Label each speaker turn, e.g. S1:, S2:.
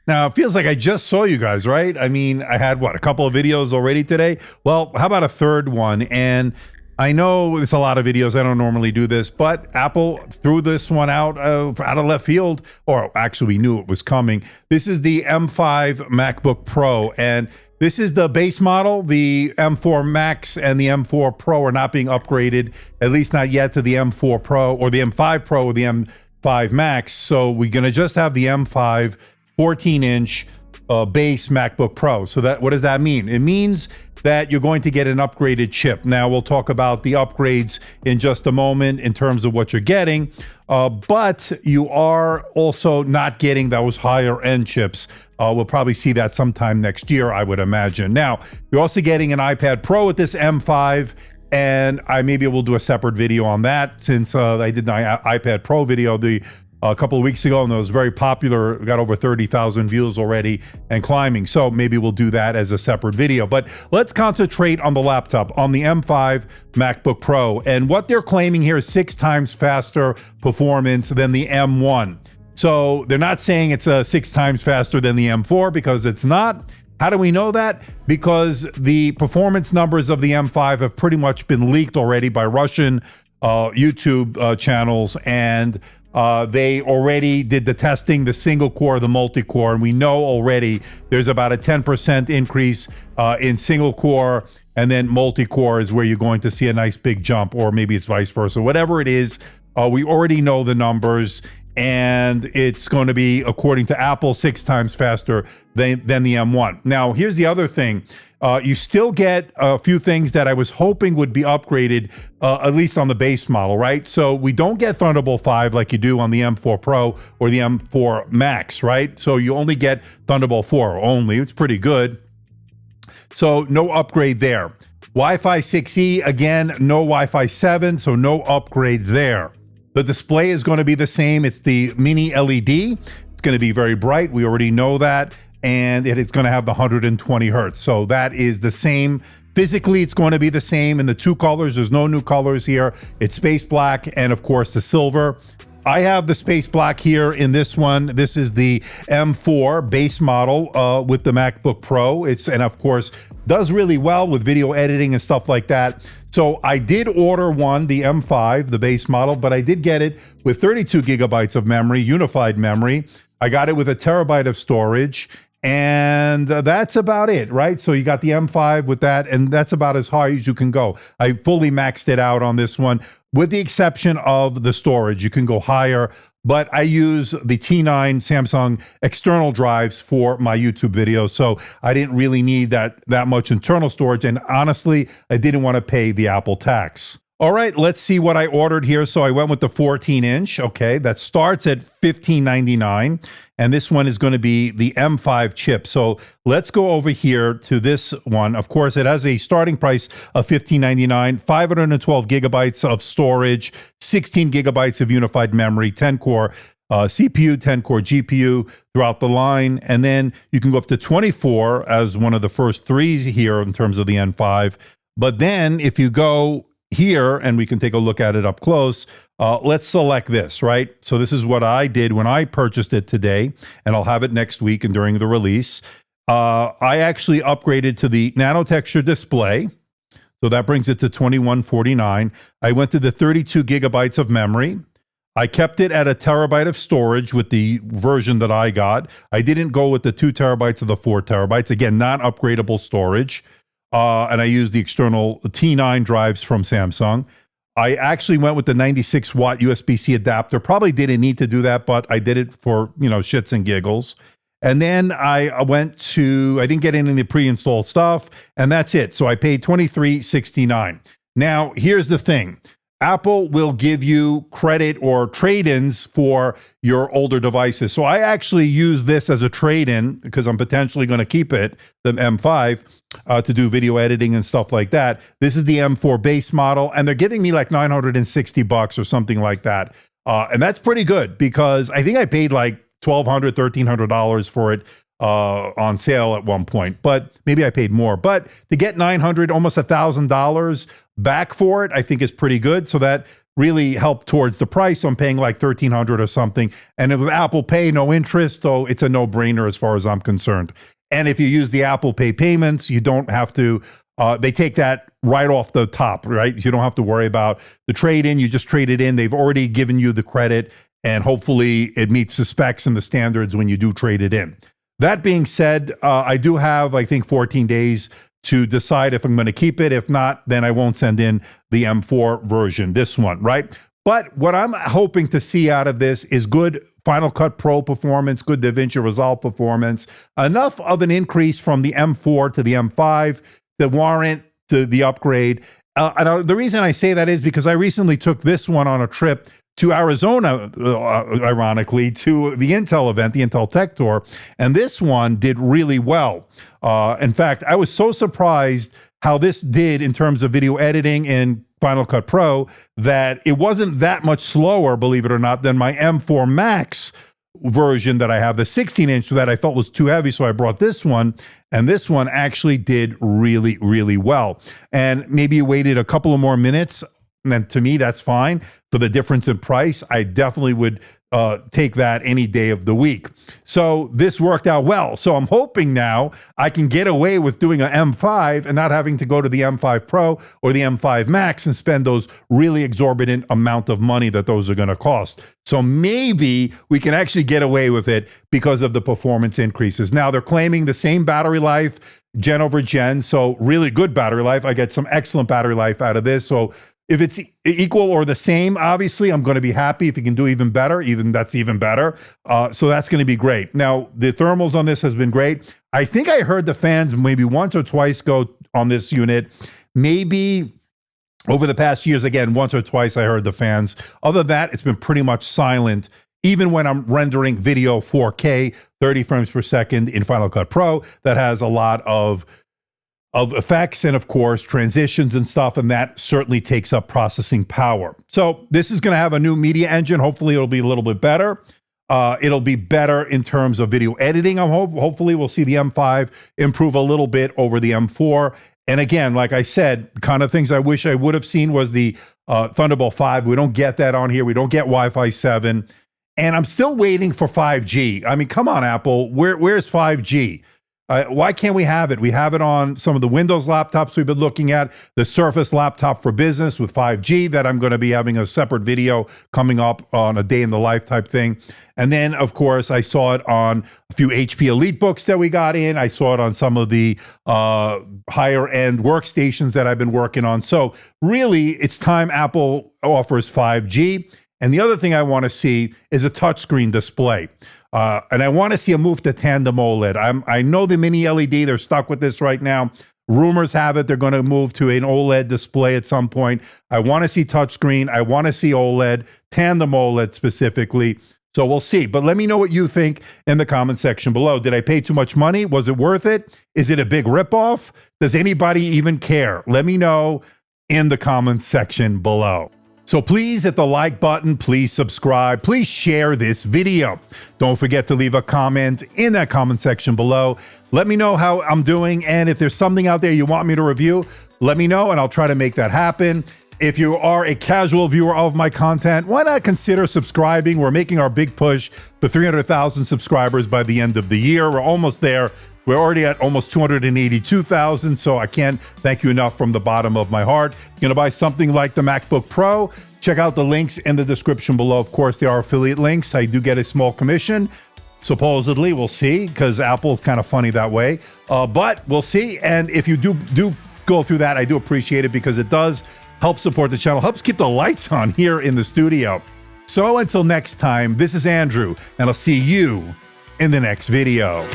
S1: Now, it feels like I just saw you guys, right? I mean, I had, what, a couple of videos already today? Well, how about a third one? And I know it's a lot of videos. I don't normally do this, but Apple threw this one out of left field, or actually we knew it was coming. This is the M5 MacBook Pro, and this is the base model. The M4 Max and the M4 Pro are not being upgraded, at least not yet, to the M4 Pro or the M5 Pro or the M5 Max. So we're going to just have the M5 14-inch base MacBook Pro. So that, what does that mean? It means that you're going to get an upgraded chip. Now, we'll talk about the upgrades in just a moment in terms of what you're getting, but you are also not getting those higher end chips. We'll probably see that sometime next year, I would imagine. Now, you're also getting an iPad Pro with this M5, and maybe we'll do a separate video on that, since I did my iPad Pro video a couple of weeks ago, and it was very popular. Got over 30,000 views already and climbing. So maybe we'll do that as a separate video. But let's concentrate on the laptop, on the M5 MacBook Pro. And what they're claiming here is 6 times faster performance than the M1. So they're not saying it's 6 times faster than the M4, because it's not. How do we know that? Because the performance numbers of the M5 have pretty much been leaked already by Russian YouTube channels, and they already did the testing, the single core, the multi-core, and we know already there's about a 10% increase in single core, and then multi-core is where you're going to see a nice big jump, or maybe it's vice versa. Whatever it is, we already know the numbers, and it's going to be, according to Apple, 6 times faster than the M1. Now, here's the other thing. You still get a few things that I was hoping would be upgraded, at least on the base model, right? So we don't get Thunderbolt 5 like you do on the M4 Pro or the M4 Max, right? So you only get Thunderbolt 4 only. It's pretty good. So no upgrade there. Wi-Fi 6E, again, no Wi-Fi 7, so no upgrade there. The display is going to be the same. It's the mini LED. It's going to be very bright. We already know that. And it is going to have the 120 hertz. So that is the same. Physically, it's going to be the same in the 2 colors. There's no new colors here. It's space black and, of course, the silver. I have the space black here in this one. This is the M4 base model with the MacBook Pro. And of course, does really well with video editing and stuff like that. So I did order one, the M5, the base model, but I did get it with 32 gigabytes of memory, unified memory. I got it with 1 terabyte of storage. And that's about it, right? So you got the M5 with that, and that's about as high as you can go. I fully maxed it out on this one, with the exception of the storage. You can go higher, but I use the T9 Samsung external drives for my YouTube videos, so I didn't really need that much internal storage, and honestly, I didn't want to pay the Apple tax. All right, let's see what I ordered here. So I went with the 14-inch. Okay, that starts at $15.99, and this one is going to be the M5 chip. So let's go over here to this one. Of course, it has a starting price of $15.99, 512 gigabytes of storage, 16 gigabytes of unified memory, 10-core CPU, 10-core GPU throughout the line, and then you can go up to 24 as one of the first 3 here in terms of the M5. But then if you go here, and we can take a look at it up close, let's select this, right? So this is what I did when I purchased it today, and I'll have it next week and during the release. I actually upgraded to the nano texture display, so that brings it to $21.49. I went to the 32 gigabytes of memory. I kept it at 1 terabyte of storage with the version that I got. I didn't go with the 2 terabytes or the 4 terabytes. Again, not upgradable storage. And I used the external T9 drives from Samsung. I actually went with the 96 watt USB-C adapter. Probably didn't need to do that, but I did it for, shits and giggles. And then I didn't get any of the pre-installed stuff, and that's it. So I paid $23.69. Now, here's the thing. Apple will give you credit or trade-ins for your older devices. So I actually use this as a trade-in because I'm potentially going to keep it, the M5, to do video editing and stuff like that. This is the M4 base model, and they're giving me like $960 or something like that. And that's pretty good because I think I paid like $1,200, $1,300 for it on sale at one point, but maybe I paid more. But to get $900, almost $1,000 back for it, I think is pretty good. So that really help towards the price. So I'm paying like $1,300 or something. And with Apple Pay, no interest, so it's a no-brainer as far as I'm concerned. And if you use the Apple Pay payments, you don't have to, they take that right off the top, right? You don't have to worry about the trade-in. You just trade it in. They've already given you the credit, and hopefully it meets the specs and the standards when you do trade it in. That being said, I do have, I think, 14 days to decide if I'm going to keep it. If not, then I won't send in the M4 version, this one, right? But what I'm hoping to see out of this is good Final Cut Pro performance, good DaVinci Resolve performance, enough of an increase from the M4 to the M5 to warrant to the upgrade. And the reason I say that is because I recently took this one on a trip to Arizona, ironically, to the Intel event, the Intel Tech Tour, and this one did really well. In fact, I was so surprised how this did in terms of video editing in Final Cut Pro that it wasn't that much slower, believe it or not, than my M4 Max version that I have, the 16-inch that I felt was too heavy, so I brought this one, and this one actually did really, really well. And maybe you waited a couple of more minutes, and to me, that's fine. For the difference in price, I definitely would take that any day of the week. So this worked out well. So I'm hoping now I can get away with doing an M5 and not having to go to the M5 Pro or the M5 Max and spend those really exorbitant amount of money that those are going to cost. So maybe we can actually get away with it because of the performance increases. Now they're claiming the same battery life, gen over gen. So really good battery life. I get some excellent battery life out of this. So if it's equal or the same, obviously, I'm going to be happy. If you can do even better, that's even better. So that's going to be great. Now, the thermals on this has been great. I think I heard the fans maybe once or twice go on this unit. Maybe over the past years, again, once or twice I heard the fans. Other than that, it's been pretty much silent. Even when I'm rendering video 4K, 30 frames per second in Final Cut Pro, that has a lot of effects and, of course, transitions and stuff, and that certainly takes up processing power. So this is going to have a new media engine. Hopefully, it'll be a little bit better. It'll be better in terms of video editing. Hopefully, we'll see the M5 improve a little bit over the M4. And again, like I said, the kind of things I wish I would have seen was the Thunderbolt 5. We don't get that on here. We don't get Wi-Fi 7. And I'm still waiting for 5G. I mean, come on, Apple. Where's 5G? Why can't we have it? We have it on some of the Windows laptops we've been looking at, the Surface laptop for business with 5G that I'm going to be having a separate video coming up on a day in the life type thing. And then, of course, I saw it on a few HP Elite books that we got in. I saw it on some of the higher end workstations that I've been working on. So really, it's time Apple offers 5G. And the other thing I want to see is a touchscreen display. And I want to see a move to tandem OLED. I know the mini LED, they're stuck with this right now. Rumors have it they're going to move to an OLED display at some point. I want to see touchscreen. I want to see OLED, tandem OLED specifically. So we'll see. But let me know what you think in the comment section below. Did I pay too much money? Was it worth it? Is it a big ripoff? Does anybody even care? Let me know in the comment section below. So please hit the like button, please subscribe, please share this video. Don't forget to leave a comment in that comment section below. Let me know how I'm doing, and if there's something out there you want me to review, let me know and I'll try to make that happen. If you are a casual viewer of my content, why not consider subscribing? We're making our big push to 300,000 subscribers by the end of the year. We're almost there. We're already at almost 282,000, so I can't thank you enough from the bottom of my heart. You're going to buy something like the MacBook Pro, check out the links in the description below. Of course, there are affiliate links. I do get a small commission. Supposedly, we'll see, because Apple's kind of funny that way. But we'll see. And if you do go through that, I do appreciate it, because it does help support the channel, helps keep the lights on here in the studio. So until next time, this is Andrew, and I'll see you in the next video.